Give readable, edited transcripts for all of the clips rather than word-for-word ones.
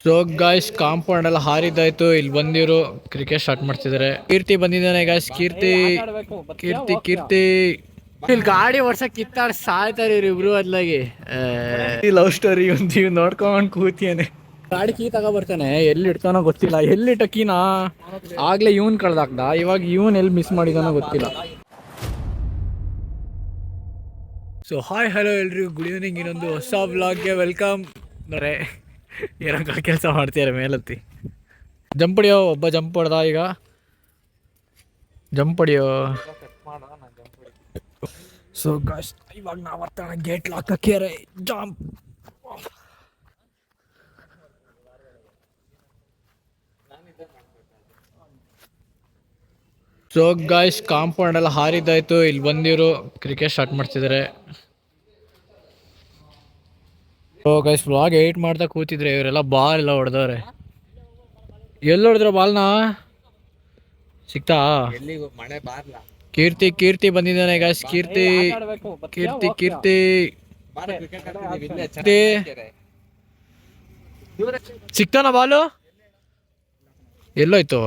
So guys compound ಎಲ್ಲ ಹಾರಿದ್ದಾಯ್ತು. ಇಲ್ಲಿ ಬಂದಿರೋ ಕ್ರಿಕೆಟ್ ಸ್ಟಾರ್ಟ್ ಮಾಡ್ತಿದ್ದಾರೆ. ಕೀರ್ತಿ ಬಂದಿದ್ದಾನೆ ಗಾಯ್ಸ್. ಕೀರ್ತಿ ಕೀರ್ತಿ ಕೀರ್ತಿ ಇಲ್ಲಿ ಗಾಡಿ ಓಡ್ಸಕ್ ಕಿತ್ತಾಡ್ ಸಾಯ್ತಾರೆ ಇವ್ರು ಅದ್ಲಾಗಿ. ಲವ್ ಸ್ಟೋರಿ ಒಂದು ನೋಡ್ಕೊಂಡ್ ಕೂತಿಯಾನೆ. ಗಾಡಿ ಕೀ ತಗೊಬರ್ತಾನೆ, ಎಲ್ಲಿ ಇಡ್ತಾನೋ ಗೊತ್ತಿಲ್ಲ. ಎಲ್ಲಿಟ್ಟ ಕೀನಾ ಆಗ್ಲೇ ಇವನ್ ಕಳ್ದಾಕ್ದ, ಇವಾಗ ಇವನ್ ಎಲ್ಲಿ ಮಿಸ್ ಮಾಡಿದಾನೋ ಗೊತ್ತಿಲ್ಲ. ಸೊ ಹಾಯ್ ಹಲೋ ಎಲ್ರಿಗೂ ಗುಡ್ ಈವ್ನಿಂಗ್. ಇನ್ನೊಂದು ಹೊಸ ವ್ಲಾಗ್ಗೆ ವೆಲ್ಕಮ್. ನೋಡ್ರೆ ಏನೋ ಕೆಲಸ ಮಾಡ್ತಿದ್ದಾರೆ ಮೇಲತ್ತಿ. ಜಂಪ್ ಹೊಡಿಯೋ, ಒಬ್ಬ ಜಂಪ್ ಹೊಡೆದ. ಈಗ ಜಂಪ್ ಹೊಡಿಯೋ. ಸೊ ಗಾಯ್ಸ್ ಇವಾಗ ನಾವು ಬರ್ತಾನೆ ಗೇಟ್ ಲಾಕ್ ಹಾಕ್ಯಾರೆ. ಜಂಪ್. ಸೊ ಗಾಯ್ಸ್ ಕಾಂಪೌಂಡ್ ಎಲ್ಲ ಹಾರಿದ್ದಾಯ್ತು. ಇಲ್ಲಿ ಬಂದಿರೋ ಕ್ರಿಕೆಟ್ ಸ್ಟಾರ್ಟ್ ಮಾಡ್ತಿದ್ದಾರೆ. ಸೊ ಗೈಸ್ ವ್ಲಾಗ್ ಏಟ್ ಮಾಡ್ತಾ ಕೂತಿದ್ರೆ ಇವರೆಲ್ಲ ಬಾಲ್ ಎಲ್ಲ ಹೊಡೆದವ್ರೆ. ಎಲ್ಲಿ ಹೊಡೆದ್ರು ಬಾಲ್ನ? ಸಿಕ್ತಾ? ಕೀರ್ತಿ ಕೀರ್ತಿ ಬಂದಿದ್ದಾನೆ ಗಾಯ್ಸ್. ಕೀರ್ತಿ ಕೀರ್ತಿ ಕೀರ್ತಿ ಸಿಕ್ತಾನ ಬಾಲು? ಎಲ್ಲೋಯ್ತು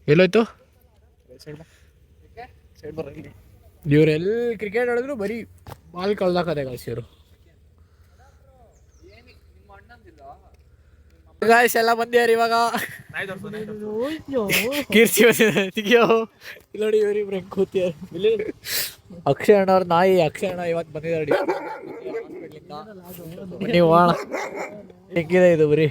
ಎಲ್ಲೋಯ್ತು? ಇವ್ರೆಲ್ಲಿ ಕ್ರಿಕೆಟ್ ಆಡಿದ್ರು ಬರೀ ಬಾಲ್ ಕಳ್ದಾಕದೆ ಗಾಯ್ಸ್ ಇವರು. ಗಾಯ್ಸ್ ಎಲ್ಲ ಬಂದ್ಯಾರ ಇವಾಗ. ಕೀರ್ತಿ ತೆಗಿಯೋ. ನೋಡಿ ಇವರಿಬ್ರು ಹೆಂಗ್ ಕೂತಿಯಾರ. ಅಕ್ಷಯ್ ಅಣ್ಣ ಅವ್ರ ನಾಯಿ. ಅಕ್ಷಯ್ ಅಣ್ಣ ಇವತ್ತು ಬಂದಿದ್ದಾರೆ. ನೀವು ಹೆಂಗಿದೆ ಇದು ಬರೀ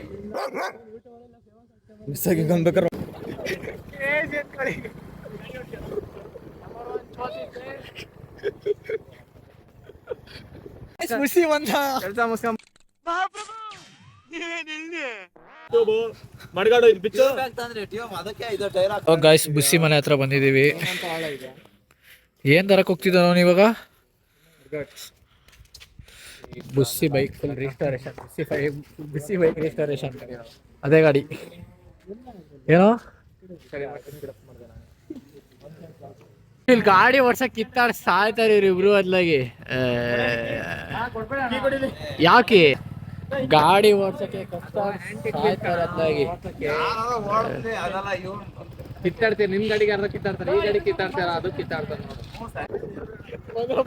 ಮುಸಿ ಬಂದ ಕೆಲಸ ಮುಸ್ಕೊಂಡ್ ಗಾಯ್ಸ್ ಬುಸ್ಸಿ ಮನೆ ಹತ್ರ ಬಂದಿದ್ದೀವಿ. ಏನ್ ತರಕ್ ಹೋಗ್ತಿದ್ದ ನಾನು ಇವಾಗ? ಬುಸ್ಸಿ bike full restoration. ಬುಸ್ಸಿ bike restoration ಅದೇ ಗಾಡಿ. ಏನೋ ಇಲ್ಲಿ ಗಾಡಿ ಓಡ್ಸಕ್ ಕಿತ್ತಾಡ್ ಸಾಯ್ತಾರೆ ಇವ್ರಿಬ್ರು ಅದ್ಲಾಗಿ. ಯಾಕೆ ಗಾಡಿ ಓಡ್ಸಕ್ಕೆ ಕಷ್ಟ ಸಾಯ್ತಾರೆ ಅದ್ಲಾಗಿ. ಕಿತ್ತಾಡ್ತೀರಿ ನಿಮ್ ಗಾಡಿಗೆ ಅರ್ಧ ಕಿತ್ತಾಡ್ತಾರೆ, ಈ ಗಾಡಿ ಕಿತ್ತಾಡ್ತಾರ, ಅದು ಕಿತ್ತಾಡ್ತಾರೆ.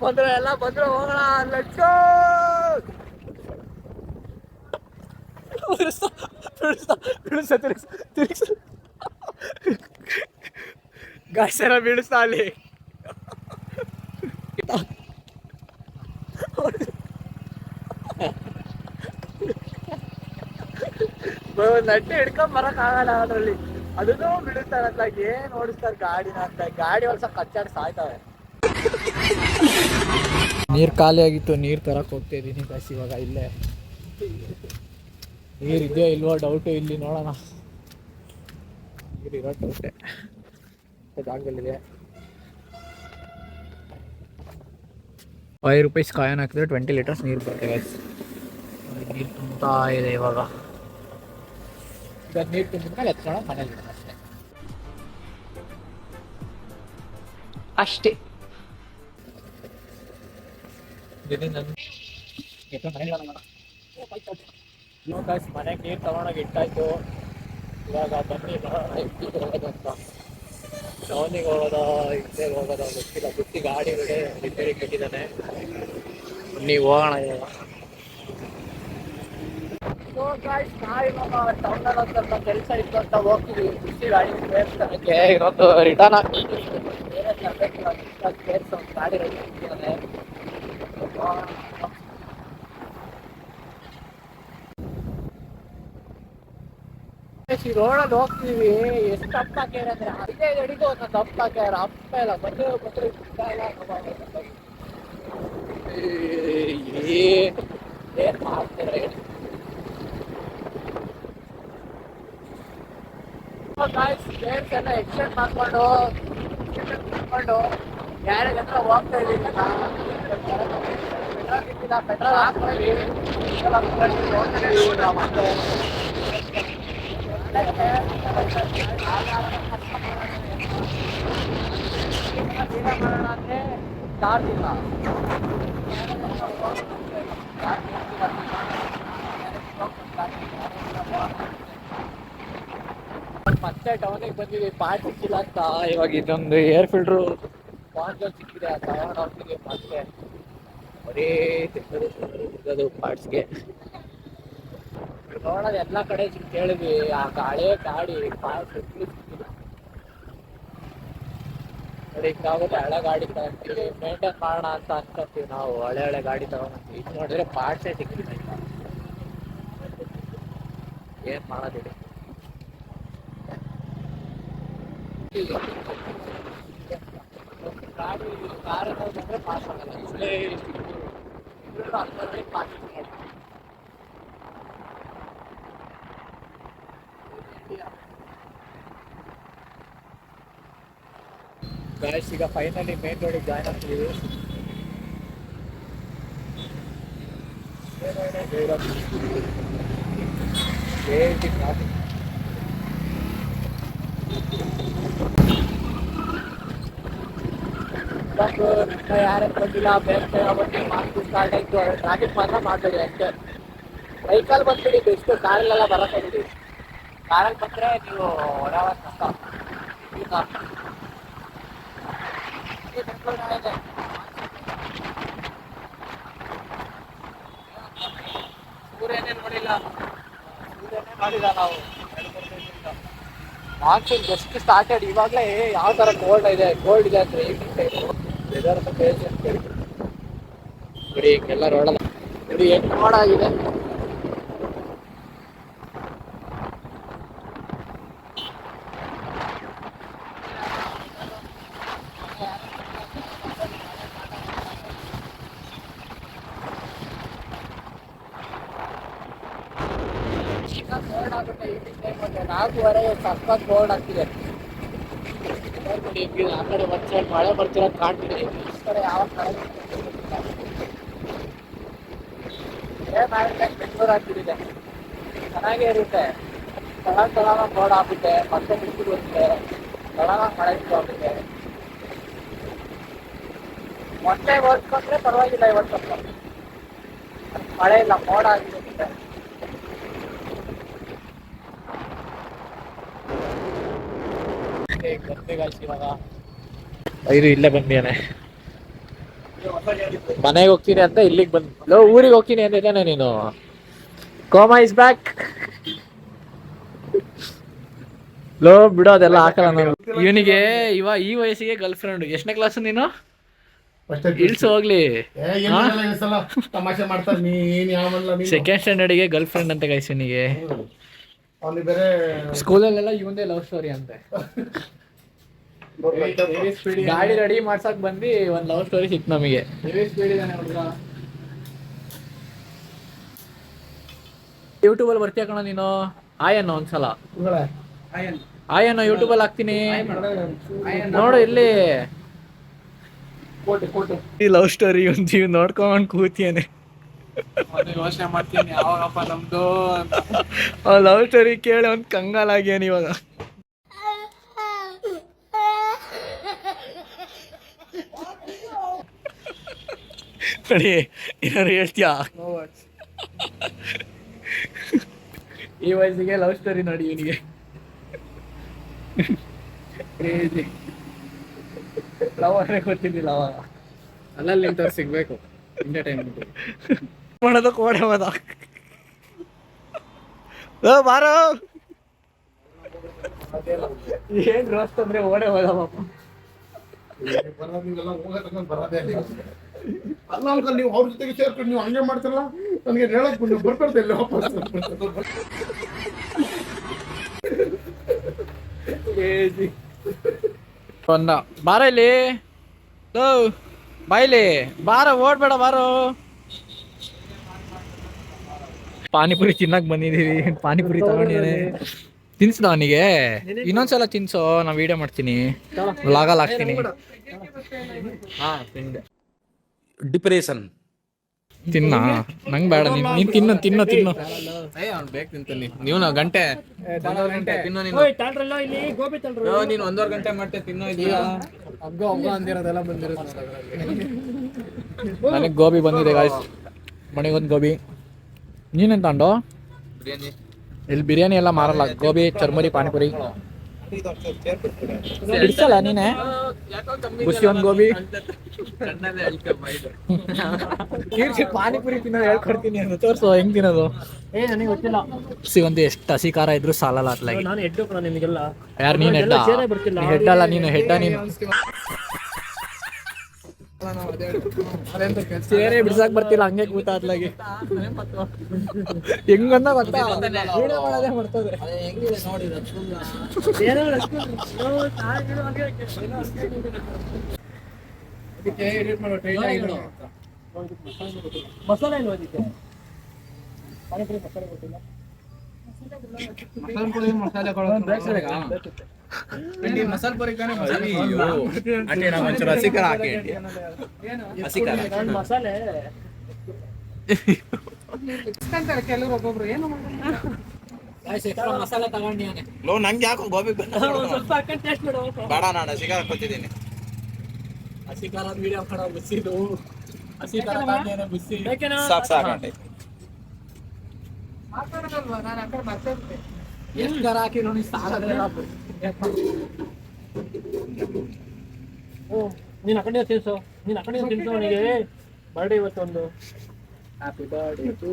ಬಂದ್ರು ಎಲ್ಲ ಬಂದ್ರು, ಹೋಗೋಣ. ಗಾಯ್ಸರ ಬೀಳಿಸ್ತಾ ಅಲ್ಲಿ. ನಟ್ಟೆ ಹಿಡ್ಕೊಂಡ್ ಬರಕ್ ಆಗಲ್ಲ ಅದ್ರಲ್ಲಿ. ಅದನ್ನು ಬಿಡುತ್ತಾರೆ ಅಂತ ಏನ್ ಓಡಿಸ್ತಾರೆ ಗಾಡಿನ ಅಂತ. ಗಾಡಿ ವರ್ಷ ಕಚ್ಚಾಡ್ ಸಾಯ್ತವೆ. ನೀರ್ ಖಾಲಿ ಆಗಿತ್ತು, ನೀರ್ ತರಕ್ ಹೋಗ್ತಾ ಇದೀನಿ ಬಸ್ ಇವಾಗ. ಇಲ್ಲೇ ನೀರ್ ಇದೆಯೋ ಇಲ್ವೋ ಡೌಟು. ಇಲ್ಲಿ ನೋಡೋಣ. ನೀರು ಇರೋ ಡೌಟೆ ಜಾಗದಲ್ಲಿದೆ. ₹5 ಕಾಯನ್ ಹಾಕಿದ್ರೆ 20 ಲೀಟರ್ಸ್ ನೀರು ಬರ್ತದೆ. ನೀರು ತುಂಬಾ ಇದೆ ಇವಾಗ. ಈಗ ನೀರು ತುಂಬಿದ್ಮೇಲೆ ಎತ್ಕೊಳ್ಳೋ ಮನೇಲಿ ಅಷ್ಟೇ. ಮನೆಗೆ ನೀರು ತಗೊಂಡೋಗಿ ಇಟ್ಟಾಯ್ತು. ಇವಾಗ ಬನ್ನಿ ಹೋಗೋದಂತ. ಟೌನಿಗೆ ಹೋಗೋದ ಹಿಂದೆ ಹೋಗೋದ ಗೊತ್ತಿಲ್ಲ. ಬುತ್ತಿ ಗಾಡಿ ರಿಪೇರಿಗೆ ಕಟ್ಟಿದ್ದಾನೆ. ನೀವು ಹೋಗೋಣ ಇವಾಗ. ಟೌನಲ್ಲಿ ಕೆಲಸ ಇತ್ತು ಅಂತ ಹೋಗ್ತೀವಿ. ಬುತ್ತಿ ಗಾಡಿ ಸೇರ್ಸೋದಕ್ಕೆ ಇವತ್ತು ರಿಟರ್ನ್ ಆಗ್ತೀವಿ. ಸೇರ್ಸೋ ಗಾಡಿ ರೆಡಿ ಆಗ್ತಿದ್ದಾನೆ. ರೋಡಲ್ಲಿ ಹೋಗ್ತೀವಿ. ಎಷ್ಟು ಅಪ್ಪ ಹಾಕ್ಯಾರ ಅಂದ್ರೆ 15 ಅಡಿಗೂ ಒಂದೊಂದು ಅಪ್ಪ ಹಾಕ್ಯಾರ. ಅಪ್ಪ ಇಲ್ಲ ಬಂದು ಏನ್ ಮಾಡ್ತಾರೆ. ಸ್ಟೇರ್ಸ್ ಎಲ್ಲ ಎಕ್ಸ್ಟೆಂಡ್ ಮಾಡ್ಕೊಂಡು ಗ್ಯಾರೇಜ್ ಹತ್ರ ಹೋಗ್ತಾ ಇದೀವಿ. ಪೆಟ್ರೋಲ್ ಹಾಕ್ತೀವಿ. ಅಂದ್ರೆ ಚಾರ್ಜ್ ಇಲ್ಲ. ಮತ್ತೆ ಟೌನಿಗೆ ಬಂದಿದ್ದೀವಿ, ಪಾರ್ಟ್ ಸಿಕ್ಕಿಲ್ಲ ಅಂತ. ಇವಾಗ ಇದೊಂದು ಏರ್ ಫಿಲ್ಟ್ರು ಪಾರ್ಟ್ಗಳು ಸಿಕ್ಕಿದೆ, ತಗೊಂಡು ಹೋಗ್ತಿದ್ದೀವಿ. ಮತ್ತೆ ಬರೀ ಸಿಗೋದು ಪಾರ್ಟ್ಸ್ಗೆ. ನೋಡೋದು ಎಲ್ಲ ಕಡೆ ಕೇಳಿದ್ವಿ, ಆ ಹಳೆ ಗಾಡಿ ಪಾರ್ಟ್ಸ್ ಸಿಕ್ಕಿಲ್ಲ. ಹಿಂಗಾಗುತ್ತೆ, ಹಳೆ ಗಾಡಿ ತಗೊಂತೀವಿ, ಮೇಂಟೈನ್ ಮಾಡೋಣ ಅಂತ ಅನ್ಕೊಂತೀವಿ ನಾವು. ಹಳೆ ಗಾಡಿ ತಗೊಂಡ್ತೀವಿ, ಇದು ನೋಡಿದ್ರೆ ಪಾರ್ಟ್ಸೇ ಸಿಕ್ಕಿಲ್ಲ. ಏನ್ ಮಾಡೋದಿಲ್ಲ. ಗಾಡಿ ಕಾರಲ್ಲಿ ಬಂದ್ರೆ ಪಾಸ್ ಆಗಲ್ಲ, ಇಲ್ಲೇ ಪಾಸ್ ಗೈಸ್. ಈಗ ಫೈನಲಿ ಮೇನ್ ರೋಡಿಗೆ ಜಾಯ್ನ್ ಆಗ್ತಿದ್ದೀವಿ. ಯಾರೇ ಬಂದಿಲ್ಲ, ಬೇರೆ ಮಾರ್ಕ್ ಸ್ಟಾರ್ಟ್ ಆಯಿತು. ಟ್ರಾಫಿಕ್ ಮಾತ್ರ ಮಾಡಬೇಡಿ ಅಷ್ಟೇ. ಬೈಕಲ್ಲಿ ಬಂದ್ಬಿಡಿ ಬೆಸ್ಟ್, ಕಾರಲ್ಲೆಲ್ಲ ಬರೋಕ್ಕಾಗಿದ್ದೀವಿ. ಕಾರಲ್ಲಿ ಬಂದರೆ ನೀವು ಓಡಾಡೋದು ಕಷ್ಟ. ಸೂರ್ಯನೇ ನೋಡಿಲ್ಲ ನಾವು. ಮಾನ್ಸೂನ್ ಜಸ್ಟ್ ಸ್ಟಾರ್ಟೆಡ್, ಇವಾಗಲೇ ಯಾವ ಥರ ಕೋಲ್ಡ್ ಇದೆ ಅಂದರೆ ಈವ್ನಿಂಗ್ ಟೈಮು ವೆದರ್ ಕ್ರೇಜಿ ಅಂತ ಹೇಳಿ. ನೋಡಿ ಹಿಂಗೆಲ್ಲ ರೋಡಲ್ಲ ನೋಡಿ ಎಷ್ಟು ಮೋಡ ಆಗಿದೆ. ಕೋಲ್ಡ್ ಆಗುತ್ತೆ ಈವ್ನಿಂಗ್ ಟೈಮ್, ಒಂದು 4:30 ಸಖತ್ ಕೋಲ್ಡ್ ಆಗ್ತಿದೆ. ಆ ಕಡೆ ಒಂದು ಸೈಡ್ ಮಳೆ ಬರ್ತಿರೋದು ಕಾಣ್ತಿದೆ, ಈ ಕಡೆ ಯಾವ ಕಡೆ ಬೆಂಗಳೂರು ಆಗ್ತಿದೆ. ಚೆನ್ನಾಗೇ ಇರುತ್ತೆ. ತಳ ಮೋಡ ಆಗುತ್ತೆ, ಮತ್ತೆ ಬಿಸಿಲು ಬರುತ್ತೆ, ತಳ ಮಳೆ ಆಗುತ್ತೆ. ಮೊನ್ನೆ ಹೋಲ್ಸ್ಕೊಂಡ್ರೆ ಪರವಾಗಿಲ್ಲ, ಇವತ್ತು ಸ್ವಲ್ಪ ಮಳೆ ಇಲ್ಲ, ಮೋಡ ಆಗಿರುತ್ತೆ. ಇವಾಗ ಐದು ಇಲ್ಲೇ ಬಂದಿಯಾನೆ. ಮನೆಗೆ ಹೋಗ್ತೀನಿ ಅಂತ ಇಲ್ಲಿಗೆ ಬಂದು ಊರಿಗೆ ಹೋಗ್ತೀನಿ ಅಂದಿದ್ದಾನೆ ನೀನು. Coma is back. ಲೋ ಬಿಡೋ, ಅದೆಲ್ಲ ಹಾಕಲ್ಲ ನಾನು. ಇವನಿಗೆ ಈ ವಯಸ್ಸಿಗೆ ಗರ್ಲ್ ಫ್ರೆಂಡ್. ಎಷ್ಟನೇ ಕ್ಲಾಸ್ ನೀನು? ಇಳ್ಸು ಹೋಗ್ಲಿ. ಸೆಕೆಂಡ್ ಸ್ಟ್ಯಾಂಡರ್ಡ್ಗೆ ಗರ್ಲ್ ಫ್ರೆಂಡ್ ಅಂತ ಗೈಸ್ ಇವನಿಗೆ. ಸ್ಕೂಲಲ್ಲೆಲ್ಲ ಇವಂದೇ ಲವ್ ಸ್ಟೋರಿ ಅಂತೆ. ಗಾಡಿ ರೆಡಿ ಮಾಡ್ಸಕ್ ಬಂದು ಒಂದ್ ಲವ್ ಸ್ಟೋರಿ ಸಿಕ್ತು ನಮಗೆ. ಯೂಟ್ಯೂಬಲ್ಲಿ ಬರ್ತೀಯ ಕಣ ನೀನು. ಆಯನ್ನ ಒಂದ್ಸಲ ಆಯನ್ನ ಯೂಟ್ಯೂಬಲ್ಲಿ ಹಾಕ್ತೀನಿ ನೋಡು. ಇಲ್ಲಿ ಈ ಲವ್ ಸ್ಟೋರಿ ಒಂದ್ ನೋಡ್ಕೊಂಡ್ ಕೂತಿಯಾನೆ. ಯೋಚನೆ ಮಾಡ್ತೀನಿ ಯಾವಾಗಪ್ಪ ನಮ್ದು ಲವ್ ಸ್ಟೋರಿ ಕೇಳಿ ಒಂದ್ ಕಂಗಾಲಾಗ್ಯಾನ ಇವಾಗ. ನೋಡಿ ಏನಾರು ಹೇಳ್ತೀಯಾ? ಈ ವಯಸ್ಸಿಗೆ ಲವ್ ಸ್ಟೋರಿ ನೋಡಿ ಇವನಿಗೆ. ಲವ್ ಅನ್ನೇ ಗೊತ್ತಿದ್ದಿಲ್ಲ ಅವಾಗ. ಅಲ್ಲಲ್ಲಿ ಇಂಥವ್ರು ಸಿಗ್ಬೇಕು ಎಂಟರ್ಟೈನ್ಮೆಂಟ್ ಮಾಡೋದು. ಕೋಡೆ ಹೋದ ಬಾರೋ. ಏನ್ ರೋಸ್ಟ್ ಅಂದ್ರೆ ಓಡೆ ಹೋದ ಪಾಪ. ಅಲ್ಲ ಅಂಕಲ್, ನೀವು ಅವ್ರ ಜೊತೆಗೆ ಸೇರ್ಕೊಂಡು ನೀವು ಹಂಗೆ ಮಾಡ್ತಿರಲ್ಲ, ನನಗೆ ಹೇಳಕ್ ನೀವು ಬರ್ಬಾರ್ದು. ಎಲ್ಲ ವಾಪಸ್ ಬಾರ ಇಲ್ಲಿ, ಬಾಯಿಲಿ ಬಾರ, ಓಡ್ಬೇಡ ಬಾರೋ. ಪಾನಿಪುರಿ ತಿನ್ನಕ್ ಬಂದಿದೀವಿ. ಪಾನಿಪುರಿ ತಗೊಂಡಿದ್ದೇನೆ, ತಿನ್ಸದ ಅವನಿಗೆ. ಇನ್ನೊಂದ್ಸಲ ತಿನ್ಸೋ, ನಾ ವಿಡಿಯೋ ಮಾಡ್ತೀನಿ, ವ್ಲಾಗಲ್ಲಿ ಹಾಕ್ತೀನಿ. ಡಿಪ್ರೆಷನ್ ತಿನ್ನ, ನಂಗೆ ಬೇಡ. ನೀನ್ ತಿನ್ನು ತಿನ್ನು ತಿನ್ನು. ಬೇಕು ತಿಂತೀನಿ. ನೀವು ನಾವು ಗಂಟೆ ತಿನ್ನೋ ನೀನು. ನೀನು 1.5 ಗಂಟೆ ಮಾಡ್ತೇ ತಿನ್ನೋ. ಇದೆಯಾ ಹಗ್ಗ ಅಂದಿರೋದೆಲ್ಲ ಬಂದಿರೋದು. ನನಗೆ ಗೋಬಿ ಬಂದಿದೆ ಗಾಯ್ಸ್, ಮನೆಗೊಂದು ಗೋಬಿ. ನೀನೆಂತ ತಗೊಂಡು? ಬಿರಿಯಾನಿ ಇಲ್ಲಿ ಬಿರಿಯಾನಿ ಎಲ್ಲ ಮಾರಲ್ಲ, ಗೋಬಿ, ಚರ್ಮುರಿ, ಪಾನಿಪುರಿ. ಬಿಡಿಸಲ್ಲ ನೀನೆ ಬುಸ್ಸಿ ಒಂದು ಗೋಬಿ. ಕೀರ್ತಿ ಪಾನಿಪುರಿ ತಿನ್ನೋದು ಹೇಳ್ಕೊಡ್ತೀನಿ ಅಂತ ತೋರಿಸು, ಹೆಂಗ್ ತಿನ್ನೋದು. ನನಗೆ ಗೊತ್ತಿಲ್ಲ. ಬುಸ್ಸಿ ಒಂದು ಎಷ್ಟು ಹಸಿ ಖಾರ ಇದ್ರು ಸಾಲಲ್ಲ ಅತ್ಲಾಗಿ. ನಾನು ಹೆಡ್ ನಿಮಗೆಲ್ಲ. ಯಾರು ನೀನ್ ಹೆಡ್ಡ? ಹೆಡ್ ಅಲ್ಲ ನೀನು, ಹೆಡ್ಡ ನೀನು. ಸೇರೆ ಬಿಡ್ಸಕ್ ಬರ್ತಿಲ್ಲ, ಹಂಗೆ ಕೂತ ಅತ್ಲಾಗಿ. ಹೆಂಗಂದ ಗೊತ್ತಾ, ವಿಡಿಯೋ ಮಾಡೋದೇ ಮಾಡ್ತದೆ. ಮಸಾಲೆ ಏನು ಅದಕ್ಕೆ? ಪಾನಿಪುರಿ ಮಸಾಲೆ ಗೊತ್ತಿಲ್ಲ. ಮಸಾಲೆ ಪುರಿ ಕಾನೆ ಹಸಿ ಖಾರ ಹಾಕಿ ಹಸಿ ಖಾರ ಮಸಾಲೆ ಕೆಲವರು ಒಬ್ಬೊಬ್ರು ಏನು ಮಸಾಲೆ ತಗೊಂಡಿ ಲೋ ನಂಗೆ ಯಾಕೋ ಗೋಬಿ ಸ್ವಲ್ಪ ಹಾಕೊಂಡು ಟೇಸ್ಟ್ ಮಾಡು. ಬೇಡ ನಾನು ಹಸಿ ಖಾರ ಕೊಟ್ಟಿದ್ದೀನಿ. ಹಸಿ ಖಾರ ವಿಡಿಯೋ ಮಾಡೋ ಬುಸ್ಸಿದು. ಹಸಿ ಖಾರ ತಗೊಂಡಿ ಬುಸ್ಸಿ. ಸಾಕು ಸಾಕಂಡೆ ಎಷ್ಟು ಖಾರ ಹಾಕಿ ನೋಡಿ ಸಾಲದ್ರೆ. ನೀನ್ ಆ ಕಡೆ ತಿನ್ಸು, ನೀನ್ ಆ ಕಡೆ ತಿನ್ಸು. ಅವನಿಗೆ ಬರ್ಡೇ ಇವತ್ತೊಂದು. ಹ್ಯಾಪಿ ಬರ್ಡೇ ಟು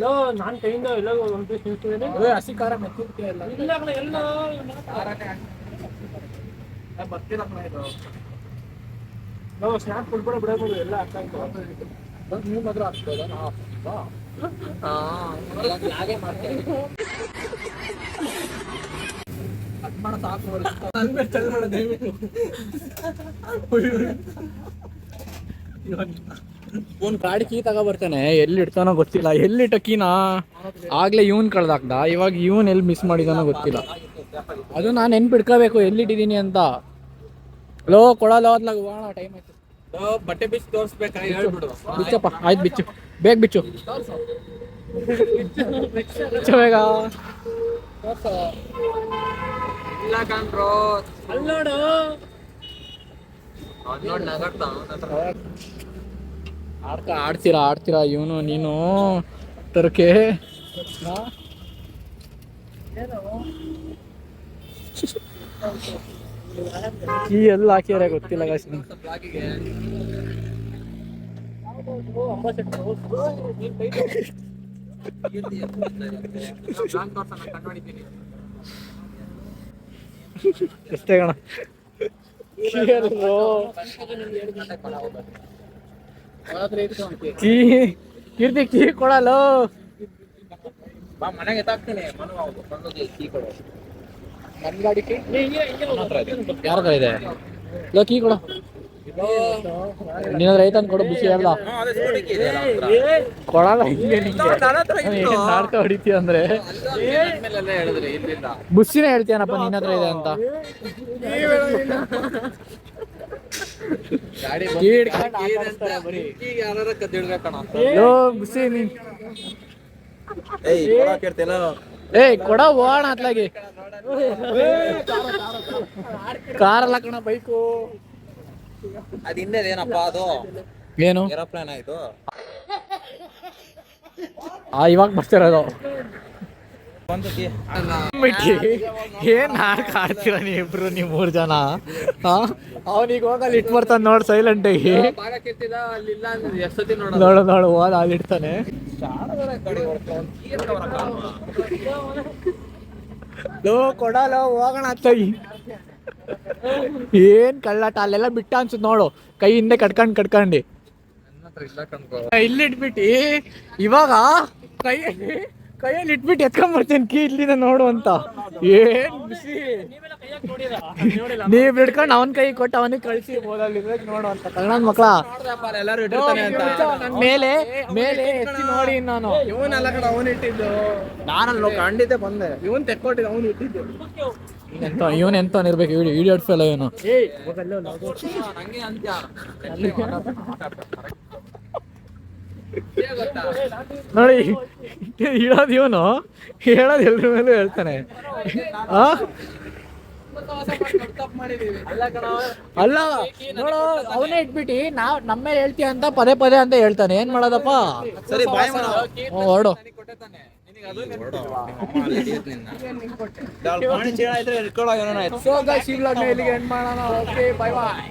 ಲೋ ನಾನ್ ಕೈಯಿಂದ ಎಲ್ಲ ಒಂದು ಪೀಸ್ ತಿನ್ಸಿದ್ದೇನೆ. ಹಸಿ ಖಾರ ಮೆತ್ತಿರ್ತೀಯ ಇಲ್ಲ. ಇಲ್ಲ ಕಣ, ಎಲ್ಲ ನಾವು ಸ್ನಾಪ್ ಕೊಡ್ಬೇಡ ಬಿಡಬಹುದು. ಎಲ್ಲ ಅರ್ಥ ನೀವು ಮಾತ್ರ ಹಾಕ್ಬೋದಾ? ನಾ ಹಾಗೆ ಮಾಡ್ತೇನೆ. ಕಟ್ ಮಾಡೋ ಸಾಕು ಒಂದು ಗಾಡಿ ಕೀ ತಗೊಬರ್ತಾನೆ, ಎಲ್ಲಿ ಇಡ್ತಾನೋ ಗೊತ್ತಿಲ್ಲ. ಎಲ್ಲಿಟ್ಟ ಕೀನಾ ಆಗ್ಲೇ ಇವನ್ ಕಳ್ದಾಕ್ದ, ಇವಾಗ ಇವನ್ ಎಲ್ಲಿ ಮಿಸ್ ಮಾಡಿದಾನೋ ಗೊತ್ತಿಲ್ಲ. ಅದು ನಾನು ನೆನ್ಪಿಡ್ಕೋಬೇಕು ಎಲ್ಲಿಟ್ಟಿದ್ದೀನಿ ಅಂತ. ಲೋ ಕೊಡಲ್ಲ ಅದ್ಲಾಗ ಹೋಗೋಣ, ಟೈಮ್ ಆಯ್ತು. ಬಟ್ಟೆ ಬಿಚ್ಚಿ ತೋರಿಸ್ಬೇಕಾ ಹೇಳ್ಬಿಡು. ಬಿಚ್ಚಪ್ಪ, ಆಯ್ತು ಬಿಚ್ಚು, ಬೇಗ ಬಿಚ್ಚು ಬಿಚ್ಚು ಬೇಗ. ಇಲ್ಲ ಕಣ್ರೋ ಅಲ್ಲಿ ನೋಡು. ನೋಡಿ ನಗಾಡ್ತಾ ಆಡ್ತೀರಾ ಇವನು ನೀನು ತರಕೆ. ಕೀ ಎಲ್ಲ ಹಾಕ್ಯಾರ ಗೊತ್ತಿಲ್ಲ ಗಾಯ್ಸ್. ಎಷ್ಟೇ ಗಣ ಕೀರ್ತಿ ಕೀ ಕೊಡಲ್ಲ. ಮನೆಗೆ ಎತ್ತಾಕ್ತೀನಿ ಕೀ ಕೊಡು. ನನ್ನ ಗಾಡಿ ಕೀ ಯಾರ ಕಡೆ ಇದೆ? ಲೋ ಕೀ ಕೊಡು. ನಿನ್ನ ರೈತನ್ ಕೊಡು, ಬಿಸಿ ಹೇಳ್ದ ಕೊಡಲ್ಲ. ಹಿಂಗೆ ನಾಟಕ ಹೊಡಿತೀಯ ಅಂದ್ರೆ ಬುಸ್ಸಿನೇ ಹೇಳ್ತೀಯನಪ್ಪ ನಿನ್ನ ಹತ್ರ ಇದೆ ಅಂತ. ಲೋ ಬುಸ್ಸಿ ನೀನ್ ಏಯ್ ಕೊಡ ಹೋಗೋಣ ಅತ್ಲಾಗಿ. ಕಾರಲ್ಲ ಕಣ, ಬೈಕು. ಅದ್ ಹಿಂದೆ ಏನಪ್ಪ ಅದು ಏನು ಏರೋಪ್ಲೇನ್ ಆಯ್ತು. ಇವಾಗ ಬರ್ತಿರೋದು. ಬಿಟ್ಟು ಏನ್ ನಾಟಕ ಆಡ್ತೀರ ನೀವಿಬ್ರು, ನೀವು 3 ಜನ. ಅವನಿಗೆ ಹೋಗಲ್ಲಿ ಇಟ್ಟು ಬರ್ತಾನೆ ನೋಡ್, ಸೈಲೆಂಟ್ ಆಗಿ. ನೋಡು ಹೋದ ಅಲ್ಲಿ ಇಡ್ತಾನೆ. ಲೋ ಕೊಡಲ್ಲ, ಹೋಗೋಣ ಅತ್ತಾಗಿ. ಏನ್ ಕಳ್ಳಾಟ, ಅಲ್ಲೆಲ್ಲ ಬಿಟ್ಟ ಅನ್ಸುತ್ತೆ ನೋಡು, ಕೈ ಹಿಂದೆ ಕಟ್ಕೊಂಡು ಇಲ್ಲಿ ಇಟ್ಬಿಟ್ಟು ಇವಾಗ ಕೈಯಲ್ಲಿ ಇಟ್ಬಿಟ್ಟು ಎತ್ಕೊಂಡ್ಬರ್ತೇನೆ ಕೀ ಇಲ್ಲಿಂದ ನೋಡು ಅಂತ. ಏನ್ ಬಿಸಿ, ನೀವ್ ಹಿಡ್ಕೊಂಡು ಅವನ್ ಕೈ ಕೊಟ್ಟು ಅವನಿಗೆ ಕಳಿಸಿ ಬೋದಲ್ಲಿ ನೋಡು ಅಂತ. ಕನ್ನಡ ಮಕ್ಕಳ ಎಲ್ಲಾರು ಇಟ್ಟಿರ್ತಾನೆ ಅಂತ ಮೇಲೆ ಎತ್ತಿ ನೋಡಿ. ನಾನು ಇವನಲ್ಲ ಕಡೆ ಅವನು ಇಟ್ಟಿದ್ದು, ನಾನಲ್ಲ ಖಂಡಿತ ಬಂದೆ. ಇವನ್ ತೆಕ್ಕೊಟ್ಟಿದ್ದು, ಅವನು ಇಟ್ಟಿದ್ದು. ಇವನ್ ಎಂತ ಇರ್ಬೇಕು, ವಿಡಿಯೋ ಫೆಲ್ಲ ಇವನು. ನಂಗೆ ಅಂತ್ಯ ನೋಡಿ ಹೇಳೋದು ಇವನು, ಹೇಳೋದು ಎಲ್ರ ಮೇಲೂ ಹೇಳ್ತಾನೆ. ಅಲ್ಲ ನೋಡು ಅವನೇ ಇಟ್ಬಿಟ್ಟು ನಮ್ಮ ಮೇಲೆ ಹೇಳ್ತೀಯ ಅಂತ ಪದೇ ಪದೇ ಅಂತ ಹೇಳ್ತಾನೆ, ಏನ್ ಮಾಡೋದಪ್ಪ. ಸರಿ ಬಾಯ್ ಹೊರಡು. ಪಾಣಿ ಚೀಳ ಇದ್ರೆ ಇಟ್ಕೊಳ್ಳೋ ಸೊ ಗೈಸ್ ಈ ವ್ಲಾಗ್ನ ಇಲ್ಲಿಗೆ ಎಂಡ್ ಮಾಡೋಣ. ಓಕೆ ಬೈ ಬಾಯ್.